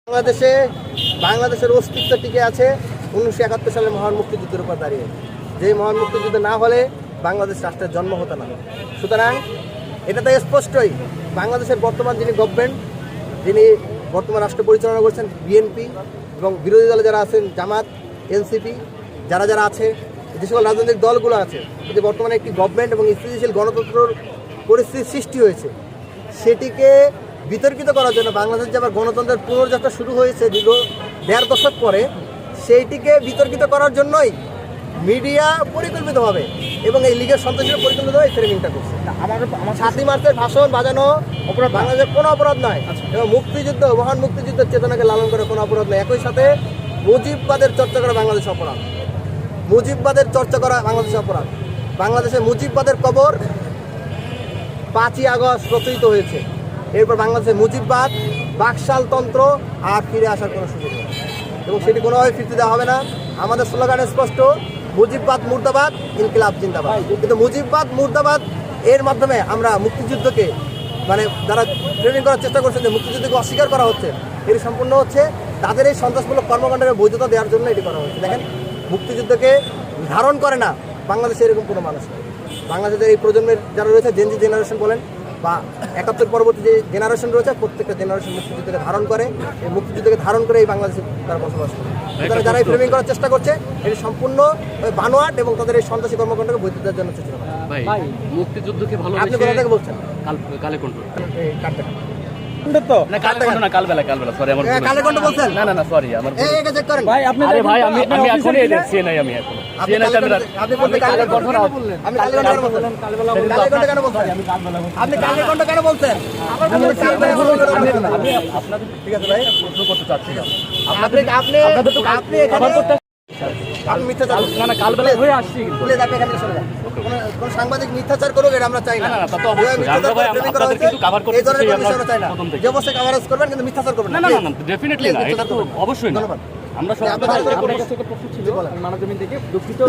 বাংলাদেশের অস্তিত্ব টিকে আছে 1971 সালের মহান মুক্তিযুদ্ধের উপর দাঁড়িয়ে। যে মহান মুক্তিযুদ্ধ না হলে বাংলাদেশ রাষ্ট্রের জন্ম হতো না। সুতরাং এটা তো স্পষ্টই, বাংলাদেশের বর্তমান যিনি গভর্নমেন্ট, যিনি বর্তমান রাষ্ট্র পরিচালনা করছেন বিএনপি এবং বিরোধী দলে যারা আছেন জামাত, এনসিপি, যারা আছে, যে সকল রাজনৈতিক দলগুলো আছে, যে বর্তমানে একটি গভর্নমেন্ট এবং স্থিতিশীল গণতন্ত্রের পরিস্থিতির সৃষ্টি হয়েছে, সেটিকে বিতর্কিত করার জন্য বাংলাদেশ যে আবার গণতন্ত্রের পুনর্যাত্রা শুরু হয়েছে দীর্ঘ 1.5 দশক পরে, সেইটিকে বিতর্কিত করার জন্যই মিডিয়া পরিকল্পিতভাবে এবং এই লীগের সন্ত্রাসীরা পরিকল্পিতভাবে ফ্রেমিংটা করছে। আমার 7ই মার্চের ভাষণ বাজানো অপরাধ, বাংলাদেশের কোনো অপরাধ নয় এবং মুক্তিযুদ্ধ, মহান মুক্তিযুদ্ধের চেতনাকে লালন করে কোনো অপরাধ নয়। একই সাথে মুজিববাদের চর্চা করা বাংলাদেশ অপরাধ, মুজিববাদের চর্চা করা বাংলাদেশ অপরাধ। বাংলাদেশে মুজিববাদের কবর 5ই আগস্ট প্রচলিত হয়েছে। এরপর বাংলাদেশে মুজিববাদ, বাকশালতন্ত্র আর ফিরে আসার কোনো সুযোগ নেই এবং সেটি কোনোভাবে ফিরতে দেওয়া হবে না। আমাদের স্লোগান স্পষ্ট, মুজিববাদ মুর্দাবাদ, ইনকিলাব জিন্দাবাদ। কিন্তু মুজিববাদ মুর্দাবাদ এর মাধ্যমে আমরা মুক্তিযুদ্ধকে, মানে যারা ট্রেনিং করার চেষ্টা করছে যে মুক্তিযুদ্ধকে অস্বীকার করা হচ্ছে, এটি সম্পূর্ণ হচ্ছে তাদের এই সন্ত্রাসমূলক কর্মকাণ্ডের বৈধতা দেওয়ার জন্য এটি করা হচ্ছে। দেখেন, মুক্তিযুদ্ধকে ধারণ করে না বাংলাদেশে এরকম কোনো মানুষ নেই। বাংলাদেশের এই প্রজন্মের যারা রয়েছে, জেনজি জেনারেশন বলেন বা 71 পরবর্তী যে জেনারেশন রয়েছে, প্রত্যেকটা জেনারেশন মুক্তিযুদ্ধকে ধারণ করে, এই মুক্তিযুদ্ধকে ধারণ করে এই বাংলাদেশে তারা বসবাস করে। যারা এই ফ্রেমিং করার চেষ্টা করছে, এটি সম্পূর্ণ বানোয়াট এবং তাদের এই সন্ত্রাসী কর্মকাণ্ডকে বৈধ দেওয়ার জন্য চেষ্টা করে। ভাই, মুক্তিযুদ্ধকে ভালোবেসে আপনি কোথা থেকে বলছেন? কালে কোন তো না, কালবেলা সরি, আমার কালেকন্ড বলছেন? না সরি, আমার এটা চেক করেন ভাই। আপনি আরে ভাই, আমি এখনই এসেছি নাই, আমি এখন আপনি বলতে কালেকন্ড বললেন, আমি কালেকন্ড কেন বলছেন? কালেকন্ড কেন বলছেন? আপনি কালেকন্ড কেন বলছেন? আমার বলতে কালেকন্ড আপনি আপনাদের ঠিক আছে ভাই, প্রশ্ন করতে চাচ্ছিলাম। আপনি এখানে আপনি মিথ্যাচার না কালবেলা হয়ে আসছি, কিন্তু প্লিজ আপনি এখানে সরে যান। কোন সাংবাদিক মিথ্যাচার করুক এটা আমরা চাই না। তা তো অবশ্যই আমরা ভাই আপনাদের কিন্তু কভার করতে চাই, আমরা চাই না। যে অবশ্যই কভারেজ করবেন, কিন্তু মিথ্যাচার করবেন না। না ডেফিনেটলি না, এটা তো অবশ্যই না। ধন্যবাদ। আমরা সব আপনাদের কাছে প্রশ্ন ছিল মানবজমিন থেকে দুঃখিত।